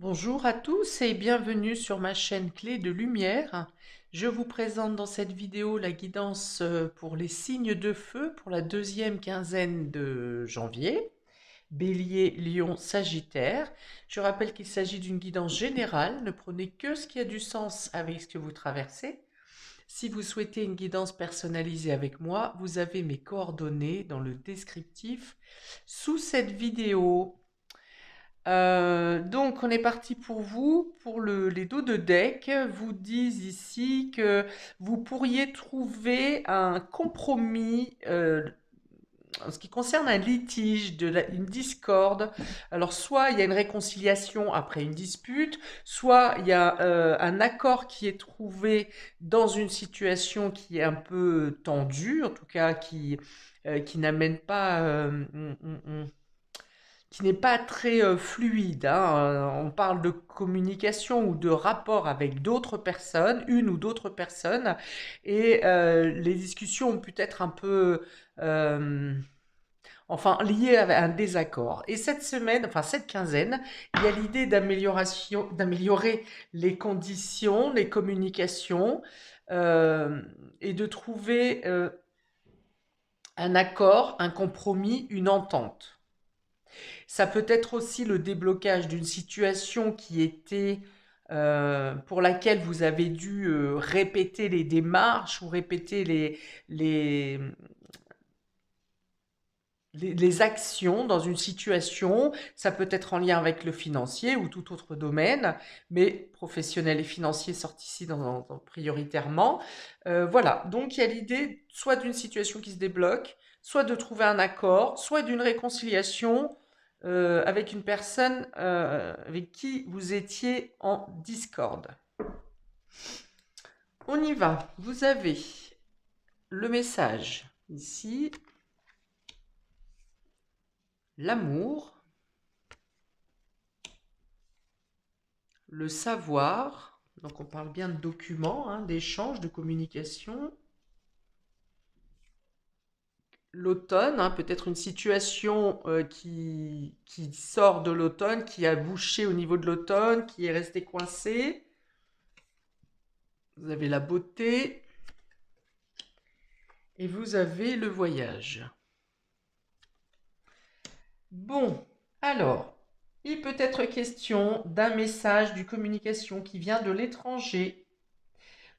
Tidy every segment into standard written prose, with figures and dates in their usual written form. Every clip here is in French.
Bonjour à tous et bienvenue sur ma chaîne Clé de Lumière. Je vous présente dans cette vidéo la guidance pour les signes de feu pour la deuxième quinzaine de janvier. Bélier, Lion, Sagittaire. Je rappelle qu'il s'agit d'une guidance générale. Ne prenez que ce qui a du sens avec ce que vous traversez. Si vous souhaitez une guidance personnalisée avec moi, vous avez mes coordonnées dans le descriptif sous cette vidéo. Donc on est parti pour vous, pour les dos de deck, vous disent ici que vous pourriez trouver un compromis en ce qui concerne un litige, une discorde. Alors soit il y a une réconciliation après une dispute, soit il y a un accord qui est trouvé dans une situation qui est un peu tendue, en tout cas qui n'amène pas qui n'est pas très fluide, hein. On parle de communication ou de rapport avec d'autres personnes, une ou d'autres personnes, et les discussions ont pu être un peu, euh, enfin, liées à un désaccord. Et cette semaine, enfin cette quinzaine, il y a l'idée d'améliorer les conditions, les communications, et de trouver un accord, un compromis, une entente. Ça peut être aussi le déblocage d'une situation qui était pour laquelle vous avez dû répéter les démarches ou répéter les, les actions dans une situation. Ça peut être en lien avec le financier ou tout autre domaine, mais professionnel et financier sortent ici prioritairement. Voilà, donc il y a l'idée soit d'une situation qui se débloque, soit de trouver un accord, soit d'une réconciliation avec une personne avec qui vous étiez en discorde. On y va. Vous avez le message ici, l'amour, le savoir. Donc on parle bien de documents, hein, d'échanges, de communication. L'automne, hein, peut-être une situation qui sort de l'automne, qui a bouché au niveau de l'automne, qui est resté coincé. Vous avez la beauté et vous avez le voyage. Bon, alors, il peut être question d'un message, d'une communication qui vient de l'étranger.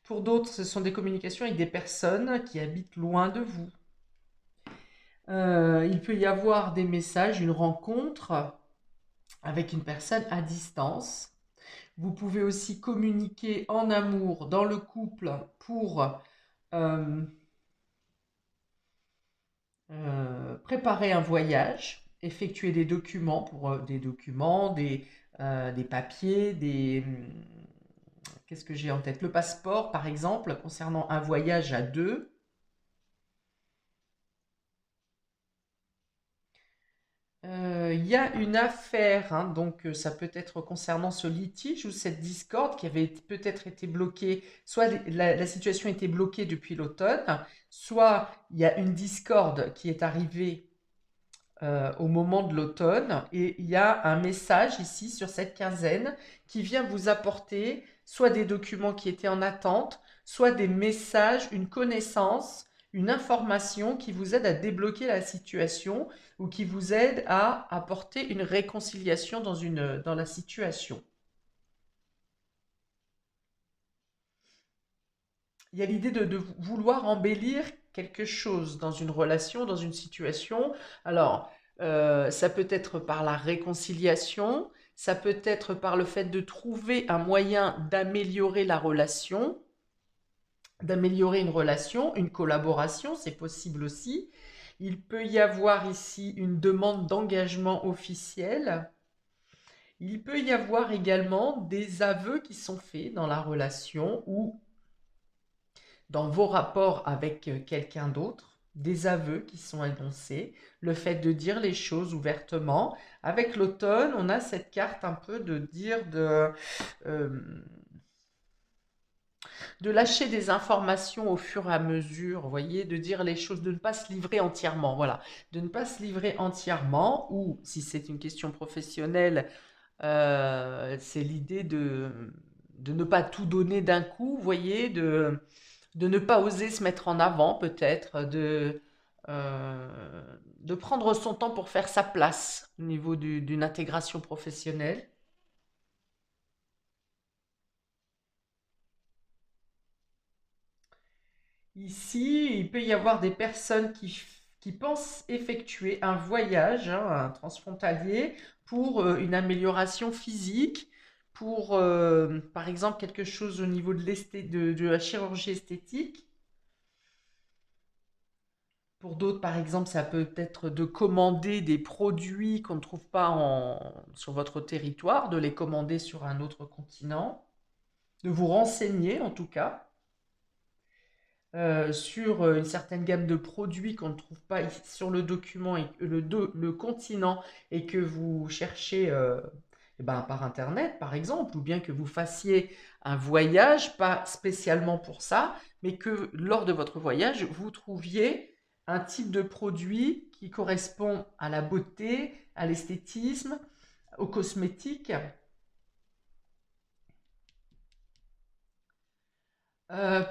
Pour d'autres, ce sont des communications avec des personnes qui habitent loin de vous. Il peut y avoir des messages, une rencontre avec une personne à distance. Vous pouvez aussi communiquer en amour dans le couple pour euh, préparer un voyage, effectuer des documents pour des papiers, qu'est-ce que j'ai en tête? Le passeport, par exemple, concernant un voyage à deux. Il y a une affaire, hein, donc ça peut être concernant ce litige ou cette discorde qui avait peut-être été bloquée, soit la situation était bloquée depuis l'automne, soit il y a une discorde qui est arrivée au moment de l'automne et il y a un message ici sur cette quinzaine qui vient vous apporter soit des documents qui étaient en attente, soit des messages, une connaissance, une information qui vous aide à débloquer la situation ou qui vous aide à apporter une réconciliation dans la situation. Il y a l'idée de vouloir embellir quelque chose dans une relation, dans une situation. Alors, ça peut être par la réconciliation, ça peut être par le fait de trouver un moyen d'améliorer la relation, d'améliorer une relation, une collaboration, c'est possible aussi. Il peut y avoir ici une demande d'engagement officiel. Il peut y avoir également des aveux qui sont faits dans la relation ou dans vos rapports avec quelqu'un d'autre, des aveux qui sont énoncés, le fait de dire les choses ouvertement. Avec l'automne, on a cette carte un peu de dire de lâcher des informations au fur et à mesure, vous voyez, de dire les choses, de ne pas se livrer entièrement, voilà, de ne pas se livrer entièrement, ou si c'est une question professionnelle, C'est l'idée de ne pas tout donner d'un coup, vous voyez, de ne pas oser se mettre en avant peut-être, de prendre son temps pour faire sa place au niveau d'une intégration professionnelle. Ici, il peut y avoir des personnes qui pensent effectuer un voyage, hein, un transfrontalier, pour une amélioration physique, pour, par exemple, quelque chose au niveau de la chirurgie esthétique. Pour d'autres, par exemple, ça peut être de commander des produits qu'on ne trouve pas sur votre territoire, de les commander sur un autre continent, de vous renseigner en tout cas sur une certaine gamme de produits qu'on ne trouve pas sur le document et le continent et que vous cherchez eh ben, par Internet, par exemple, ou bien que vous fassiez un voyage, pas spécialement pour ça, mais que lors de votre voyage, vous trouviez un type de produit qui correspond à la beauté, à l'esthétisme, aux cosmétiques,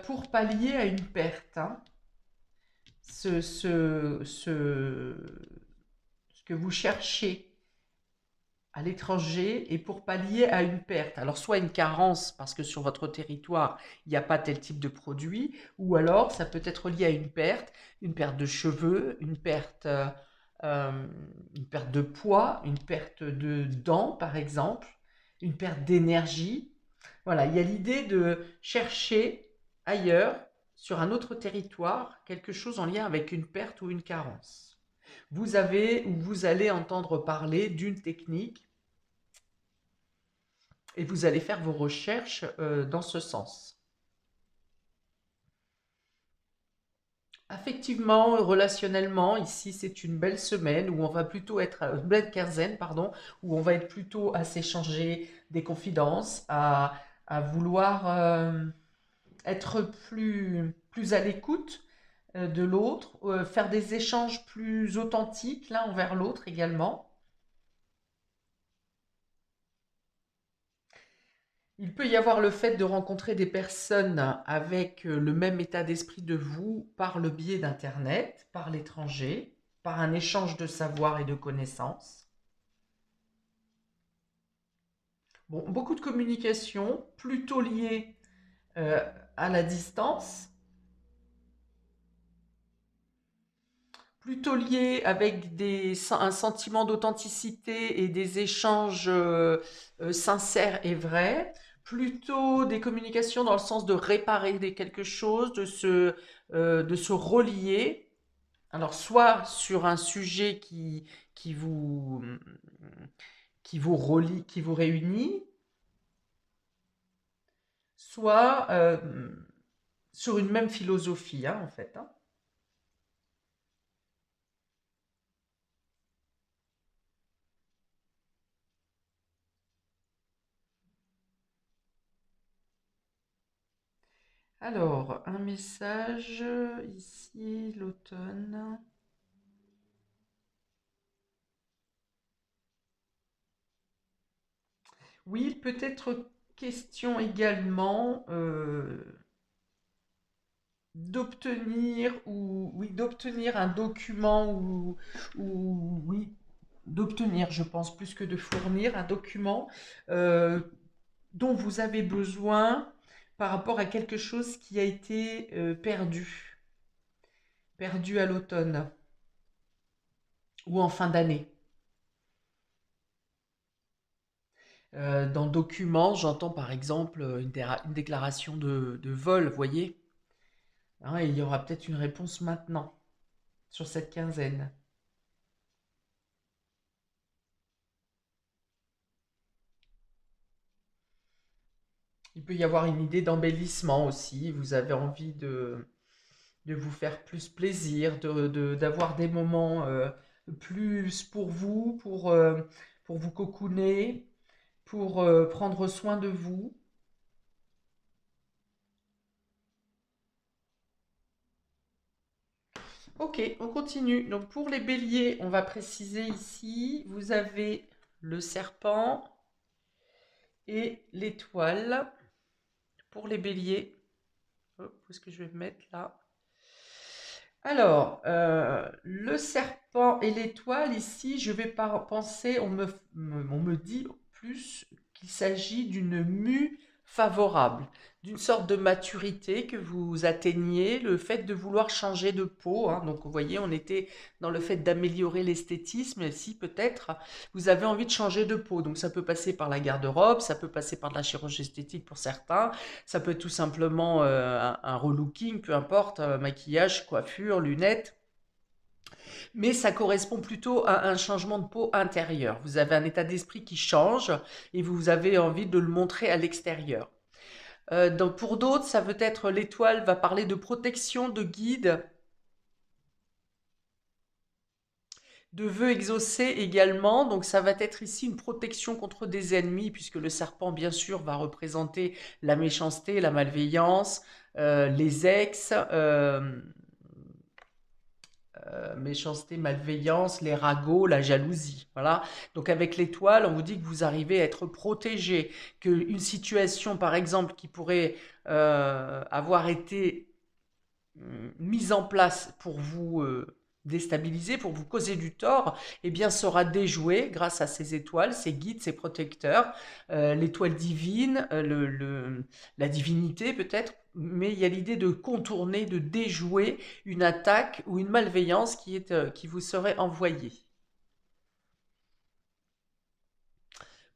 pour pallier à une perte, hein. ce, ce, ce, ce que vous cherchez à l'étranger et pour pallier à une perte. Alors soit une carence parce que sur votre territoire, il n'y a pas tel type de produit, ou alors ça peut être lié à une perte de cheveux, euh, une perte de poids, une perte de dents par exemple, une perte d'énergie. Voilà, il y a l'idée de chercher ailleurs, sur un autre territoire, quelque chose en lien avec une perte ou une carence. Vous avez ou vous allez entendre parler d'une technique et vous allez faire vos recherches dans ce sens. Affectivement, relationnellement, ici c'est une belle semaine où on va plutôt être, belle quinzaine, pardon, où on va être plutôt à s'échanger des confidences, à vouloir être plus à l'écoute de l'autre, faire des échanges plus authentiques l'un envers l'autre également. Il peut y avoir le fait de rencontrer des personnes avec le même état d'esprit de vous par le biais d'Internet, par l'étranger, par un échange de savoir et de connaissances. Bon, beaucoup de communication, plutôt liée euh, à la distance, plutôt liée avec un sentiment d'authenticité et des échanges sincères et vrais, plutôt des communications dans le sens de réparer quelque chose, de se relier. Alors, soit sur un sujet qui vous, qui vous relie, qui vous réunit, soit sur une même philosophie, hein, en fait, hein. Alors, un message ici, l'automne. Oui, il peut être question également d'obtenir ou oui, d'obtenir un document ou oui, d'obtenir, je pense, plus que de fournir un document euh, dont vous avez besoin par rapport à quelque chose qui a été perdu à l'automne ou en fin d'année. Dans document, j'entends par exemple une déclaration de vol, vous voyez. Hein, et il y aura peut-être une réponse maintenant sur cette quinzaine. Il peut y avoir une idée d'embellissement aussi. Vous avez envie de vous faire plus plaisir, d'avoir des moments plus pour vous, pour vous cocooner, pour prendre soin de vous. Ok, on continue. Donc pour les béliers, on va préciser ici, vous avez le serpent, et l'étoile pour les béliers. Oh, où est-ce que je vais me mettre là? Alors, le serpent et l'étoile, ici, je vais penser, on me dit plus qu'il s'agit d'une mue favorable, d'une sorte de maturité que vous atteignez, le fait de vouloir changer de peau, hein. Donc, vous voyez, on était dans le fait d'améliorer l'esthétisme, et ici, peut-être, vous avez envie de changer de peau. Donc, ça peut passer par la garde-robe, ça peut passer par de la chirurgie esthétique pour certains, ça peut être tout simplement un relooking, peu importe, maquillage, coiffure, lunettes. Mais ça correspond plutôt à un changement de peau intérieur. Vous avez un état d'esprit qui change et vous avez envie de le montrer à l'extérieur. Donc pour d'autres, ça veut être l'étoile va parler de protection, de guide, de vœux exaucés également. Donc ça va être ici une protection contre des ennemis, puisque le serpent, bien sûr, va représenter la méchanceté, la malveillance, les ex, méchanceté, malveillance, les ragots, la jalousie. Voilà. Donc avec l'étoile, on vous dit que vous arrivez à être protégé, qu'une situation, par exemple, qui pourrait avoir été mise en place pour vous déstabiliser, pour vous causer du tort, eh bien sera déjouée grâce à ces étoiles, ces guides, ces protecteurs, l'étoile divine, la divinité peut-être, mais il y a l'idée de contourner, de déjouer une attaque ou une malveillance qui vous serait envoyée.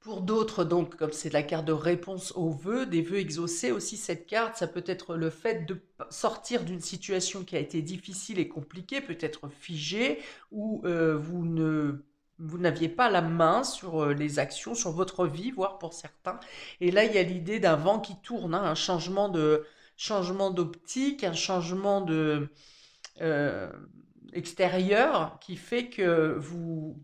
Pour d'autres, donc, comme c'est la carte de réponse aux vœux, des vœux exaucés aussi, cette carte, ça peut être le fait de sortir d'une situation qui a été difficile et compliquée, peut-être figée, où vous n'aviez pas la main sur les actions, sur votre vie, voire pour certains. Et là, il y a l'idée d'un vent qui tourne, hein, un changement d'optique, un changement euh, extérieur qui fait que vous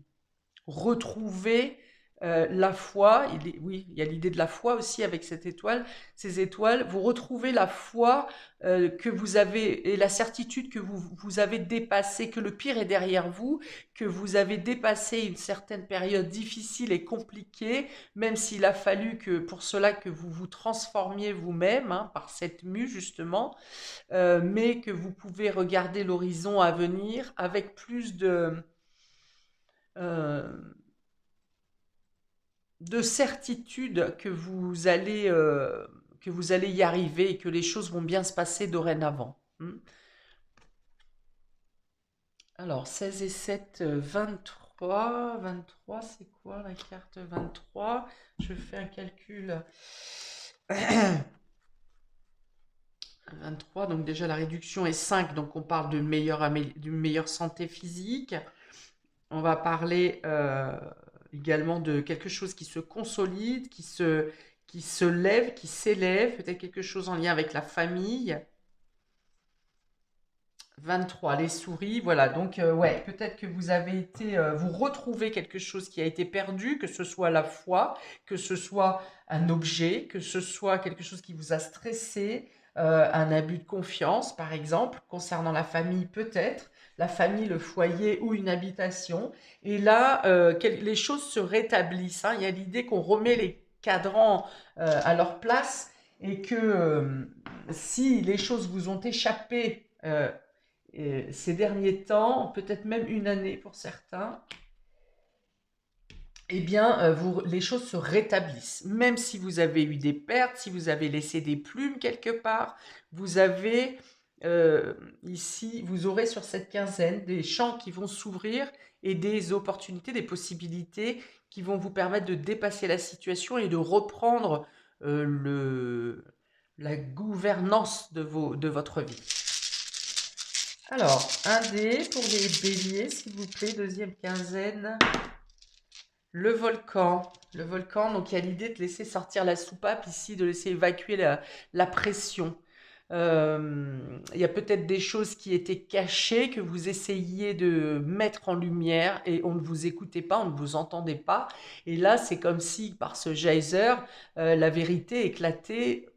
retrouver la foi. Oui, il y a l'idée de la foi aussi avec cette étoile, ces étoiles. Vous retrouvez la foi que vous avez et la certitude que vous avez dépassé, que le pire est derrière vous, que vous avez dépassé une certaine période difficile et compliquée, même s'il a fallu que pour cela que vous vous transformiez vous-même, hein, par cette mue justement, mais que vous pouvez regarder l'horizon à venir avec plus euh, de certitude que vous allez y arriver et que les choses vont bien se passer dorénavant. Alors, 16 et 7, 23. 23, c'est quoi la carte 23? Je fais un calcul. 23, donc déjà la réduction est 5, donc on parle d'une meilleure santé physique. On va parler également de quelque chose qui se consolide, qui se lève, qui s'élève, peut-être quelque chose en lien avec la famille. 23, les souris, voilà. Donc, ouais, peut-être que vous avez été, vous retrouvez quelque chose qui a été perdu, que ce soit la foi, que ce soit un objet, que ce soit quelque chose qui vous a stressé, un abus de confiance, par exemple, concernant la famille, peut-être, la famille, le foyer ou une habitation. Et là, les choses se rétablissent, hein. Il y a l'idée qu'on remet les cadrans à leur place et que si les choses vous ont échappé, ces derniers temps, peut-être même une année pour certains, eh bien, les choses se rétablissent. Même si vous avez eu des pertes, si vous avez laissé des plumes quelque part, vous avez ici, vous aurez sur cette quinzaine des champs qui vont s'ouvrir et des opportunités, des possibilités qui vont vous permettre de dépasser la situation et de reprendre la gouvernance de votre vie. Alors, un dé pour les béliers, s'il vous plaît, deuxième quinzaine. Le volcan. Le volcan, donc il y a l'idée de laisser sortir la soupape ici, de laisser évacuer la pression. Il y a peut-être des choses qui étaient cachées, que vous essayiez de mettre en lumière et on ne vous écoutait pas, on ne vous entendait pas. Et là, c'est comme si par ce geyser, la vérité éclatait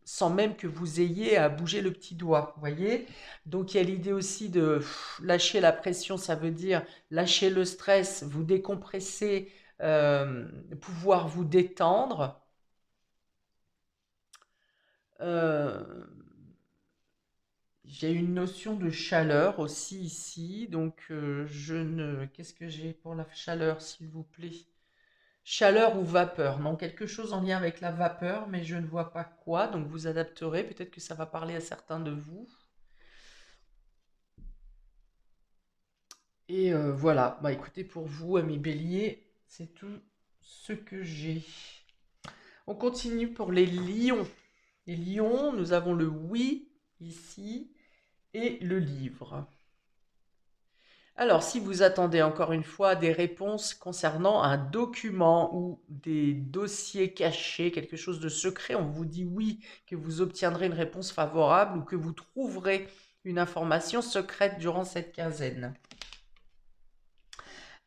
sans même que vous ayez à bouger le petit doigt, vous voyez? Donc il y a l'idée aussi de lâcher la pression, ça veut dire lâcher le stress, vous décompresser, pouvoir vous détendre. Euh, j'ai une notion de chaleur aussi ici, donc je ne... Qu'est-ce que j'ai pour la chaleur, s'il vous plaît? Chaleur ou vapeur? Non, quelque chose en lien avec la vapeur, mais je ne vois pas quoi, donc vous adapterez, peut-être que ça va parler à certains de vous. Et voilà, bah écoutez, pour vous, amis béliers, c'est tout ce que j'ai. On continue pour les lions. Les lions, nous avons le oui ici et le livre. Alors, si vous attendez encore une fois des réponses concernant un document ou des dossiers cachés, quelque chose de secret, on vous dit oui, que vous obtiendrez une réponse favorable ou que vous trouverez une information secrète durant cette quinzaine.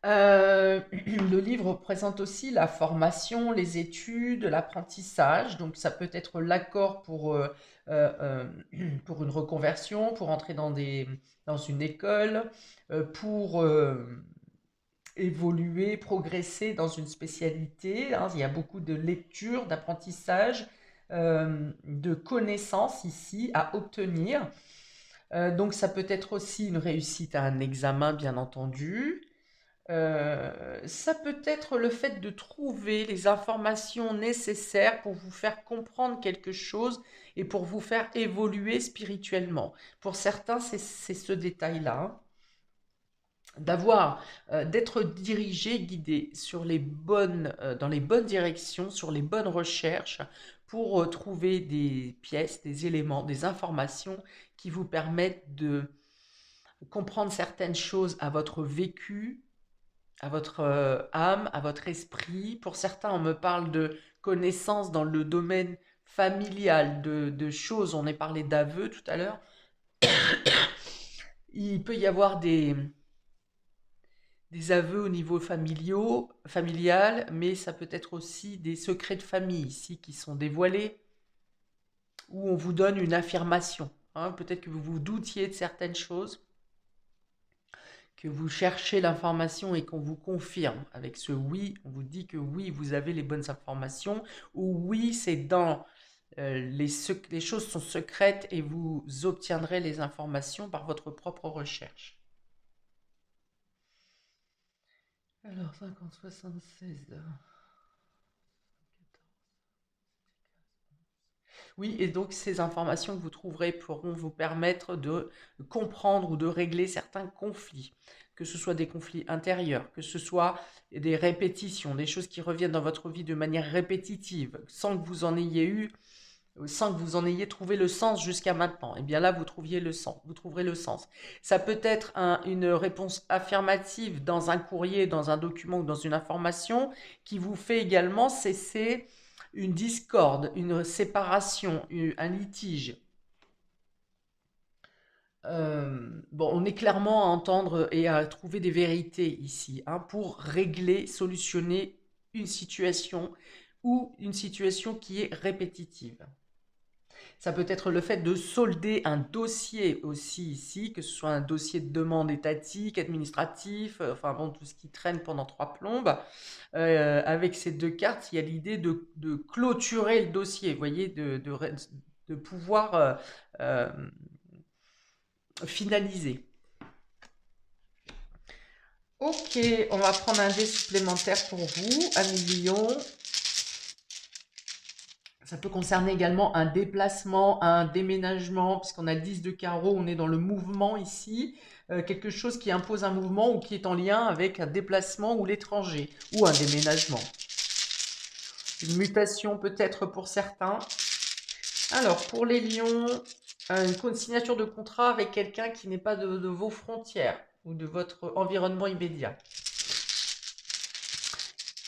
Le livre présente aussi la formation, les études, l'apprentissage. Donc, ça peut être l'accord euh, pour une reconversion, pour entrer dans une école, pour évoluer, progresser dans une spécialité, hein. Il y a beaucoup de lecture, d'apprentissage, de connaissances ici à obtenir. Donc, ça peut être aussi une réussite à un examen, bien entendu. Ça peut être le fait de trouver les informations nécessaires pour vous faire comprendre quelque chose et pour vous faire évoluer spirituellement. Pour certains, c'est ce détail-là, hein. D'être dirigé, guidé sur dans les bonnes directions, sur les bonnes recherches pour trouver des pièces, des éléments, des informations qui vous permettent de comprendre certaines choses à votre vécu, à votre âme, à votre esprit. Pour certains, on me parle de connaissances dans le domaine familial, de choses. On a parlé d'aveux tout à l'heure. Il peut y avoir des aveux au niveau familial, mais ça peut être aussi des secrets de famille ici qui sont dévoilés, où on vous donne une affirmation, hein. Peut-être que vous vous doutiez de certaines choses, que vous cherchez l'information et qu'on vous confirme avec ce oui, on vous dit que oui, vous avez les bonnes informations, ou oui, c'est dans les choses sont secrètes et vous obtiendrez les informations par votre propre recherche. Alors, 50, 76. Oui, et donc ces informations que vous trouverez pourront vous permettre de comprendre ou de régler certains conflits, que ce soit des conflits intérieurs, que ce soit des répétitions, des choses qui reviennent dans votre vie de manière répétitive, sans que vous en ayez trouvé le sens jusqu'à maintenant. Et bien là, vous trouverez le sens. Ça peut être une réponse affirmative dans un courrier, dans un document ou dans une information qui vous fait également cesser une discorde, une séparation, un litige. Bon, on est clairement à entendre et à trouver des vérités ici, hein, pour régler, solutionner une situation ou une situation qui est répétitive. Ça peut être le fait de solder un dossier aussi ici, que ce soit un dossier de demande étatique, administratif, enfin bon, tout ce qui traîne pendant trois plombes. Avec ces deux cartes, il y a l'idée de clôturer le dossier, vous voyez, de pouvoir euh, finaliser. Ok, on va prendre un dé supplémentaire pour vous, amis Lion. Ça peut concerner également un déplacement, un déménagement, puisqu'on a le 10 de carreau, on est dans le mouvement ici. Quelque chose qui impose un mouvement ou qui est en lien avec un déplacement ou l'étranger, ou un déménagement. Une mutation peut-être pour certains. Alors, pour les lions, une signature de contrat avec quelqu'un qui n'est pas de vos frontières ou de votre environnement immédiat.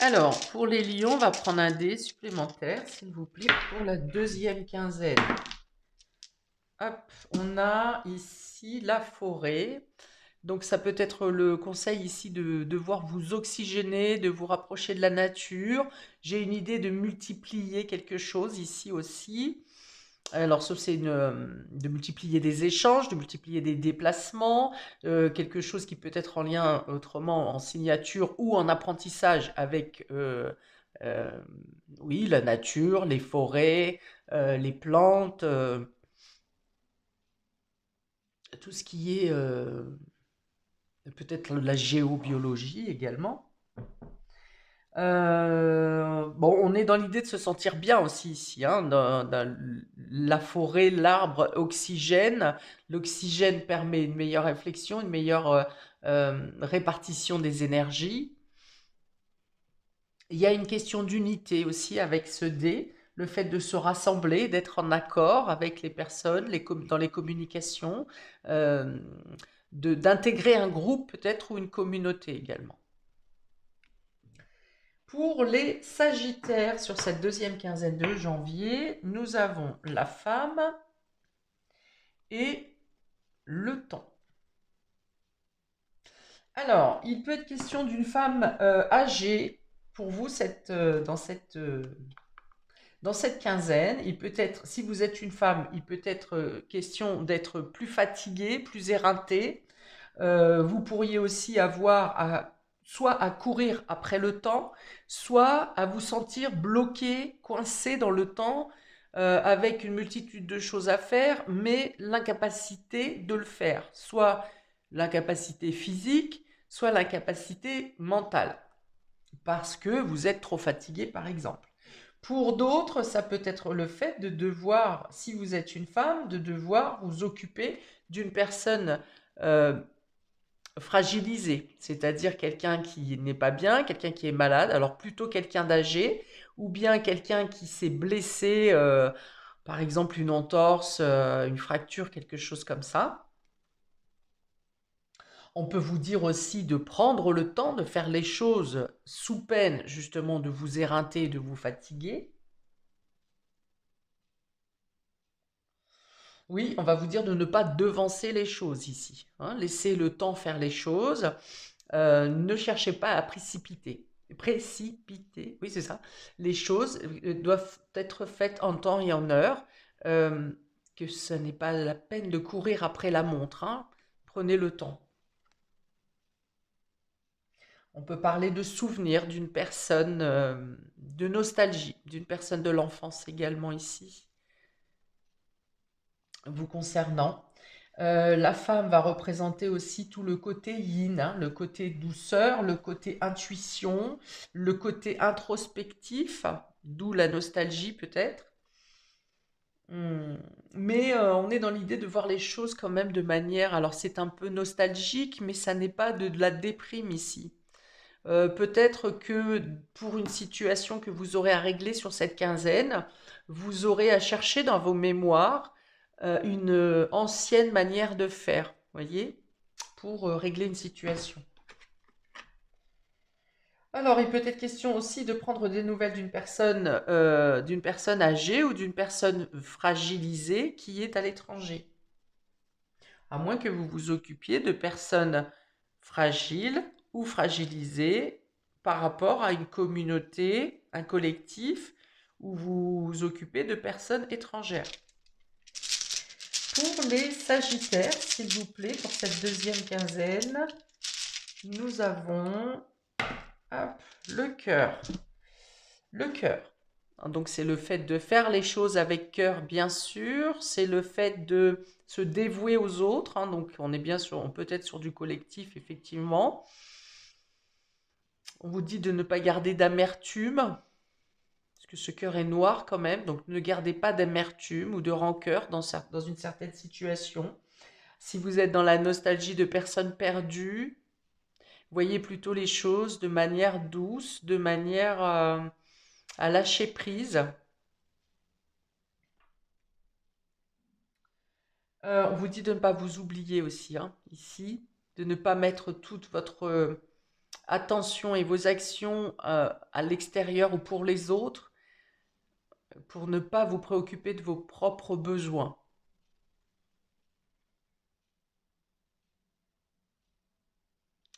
Alors, pour les lions, on va prendre un dé supplémentaire, s'il vous plaît, pour la deuxième quinzaine. Hop, on a ici la forêt. Donc, ça peut être le conseil ici de devoir vous oxygéner, de vous rapprocher de la nature. J'ai une idée de multiplier quelque chose ici aussi. Alors, sauf c'est de multiplier des échanges, de multiplier des déplacements, quelque chose qui peut être en lien autrement en signature ou en apprentissage avec Euh, oui, la nature, les forêts, les plantes, tout ce qui est peut-être la géobiologie également. Bon, on est dans l'idée de se sentir bien aussi ici, hein, dans la forêt, l'arbre, oxygène. L'oxygène permet une meilleure réflexion, une meilleure répartition des énergies. Il y a une question d'unité aussi avec ce dé, le fait de se rassembler, d'être en accord avec les personnes, dans les communications, euh, d'intégrer un groupe peut-être ou une communauté également. Pour les Sagittaires, sur cette deuxième quinzaine de janvier, nous avons la femme et le temps. Alors, il peut être question d'une femme âgée pour vous dans cette quinzaine. Il peut être, si vous êtes une femme, il peut être question d'être plus fatiguée, plus éreintée. Vous pourriez aussi avoir soit à courir après le temps, soit à vous sentir bloqué, coincé dans le temps, avec une multitude de choses à faire, mais l'incapacité de le faire. Soit l'incapacité physique, soit l'incapacité mentale, parce que vous êtes trop fatigué, par exemple. Pour d'autres, ça peut être le fait de devoir, si vous êtes une femme, de devoir vous occuper d'une personne euh, fragilisé, c'est-à-dire quelqu'un qui n'est pas bien, quelqu'un qui est malade, alors plutôt quelqu'un d'âgé, ou bien quelqu'un qui s'est blessé, par exemple une entorse, une fracture, quelque chose comme ça. On peut vous dire aussi de prendre le temps de faire les choses sous peine justement de vous éreinter, de vous fatiguer. Oui, on va vous dire de ne pas devancer les choses ici, hein. Laissez le temps faire les choses. Ne cherchez pas à précipiter. Précipiter, oui, c'est ça. Les choses doivent être faites en temps et en heure. euh, que ce n'est pas la peine de courir après la montre, hein. Prenez le temps. On peut parler de souvenirs d'une personne, de nostalgie, d'une personne de l'enfance également ici, vous concernant. La femme va représenter aussi tout le côté yin, hein, le côté douceur, le côté intuition, le côté introspectif, d'où la nostalgie peut-être. Hmm. Mais on est dans l'idée de voir les choses quand même de manière... Alors c'est un peu nostalgique, mais ça n'est pas de la déprime ici. Peut-être que pour une situation que vous aurez à régler sur cette quinzaine, vous aurez à chercher dans vos mémoires une ancienne manière de faire, voyez, pour régler une situation. Alors, il peut être question aussi de prendre des nouvelles d'une personne âgée ou d'une personne fragilisée qui est à l'étranger. À moins que vous vous occupiez de personnes fragiles ou fragilisées par rapport à une communauté, un collectif, ou vous vous occupez de personnes étrangères. Pour les Sagittaires, s'il vous plaît, pour cette deuxième quinzaine, nous avons hop, le cœur. Le cœur. Donc c'est le fait de faire les choses avec cœur, bien sûr. C'est le fait de se dévouer aux autres, hein. Donc on est bien sûr, on peut être sur du collectif, effectivement. On vous dit de ne pas garder d'amertume, parce que ce cœur est noir quand même. Donc ne gardez pas d'amertume ou de rancœur dans une certaine situation. Si vous êtes dans la nostalgie de personnes perdues, voyez plutôt les choses de manière douce, de manière à lâcher prise. On vous dit de ne pas vous oublier aussi, hein, ici, de ne pas mettre toute votre attention et vos actions à l'extérieur ou pour les autres, pour ne pas vous préoccuper de vos propres besoins.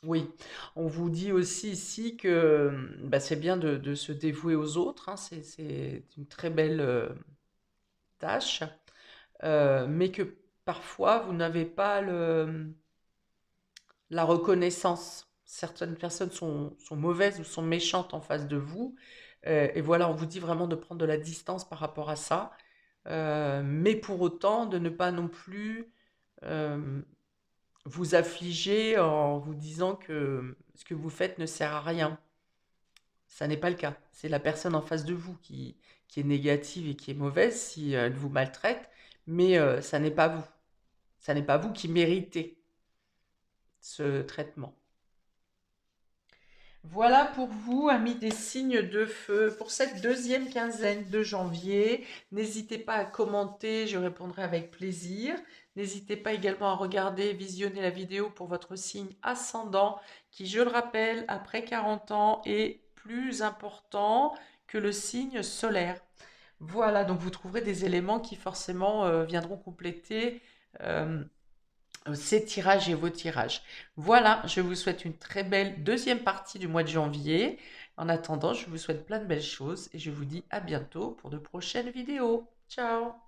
Oui, on vous dit aussi ici que bah, c'est bien de se dévouer aux autres, hein, c'est une très belle tâche, mais que parfois vous n'avez pas la reconnaissance. Certaines personnes sont mauvaises ou sont méchantes en face de vous, Et voilà, on vous dit vraiment de prendre de la distance par rapport à ça, mais pour autant de ne pas non plus euh, vous affliger en vous disant que ce que vous faites ne sert à rien. Ça n'est pas le cas. C'est la personne en face de vous qui est négative et qui est mauvaise si elle vous maltraite, mais ça n'est pas vous. Ça n'est pas vous qui méritez ce traitement. Voilà pour vous, amis des signes de feu, pour cette deuxième quinzaine de janvier. N'hésitez pas à commenter, je répondrai avec plaisir. N'hésitez pas également à regarder, visionner la vidéo pour votre signe ascendant, qui, je le rappelle, après 40 ans, est plus important que le signe solaire. Voilà, donc vous trouverez des éléments qui forcément viendront compléter euh, ces tirages et vos tirages. Voilà, je vous souhaite une très belle deuxième partie du mois de janvier. En attendant, je vous souhaite plein de belles choses et je vous dis à bientôt pour de prochaines vidéos. Ciao!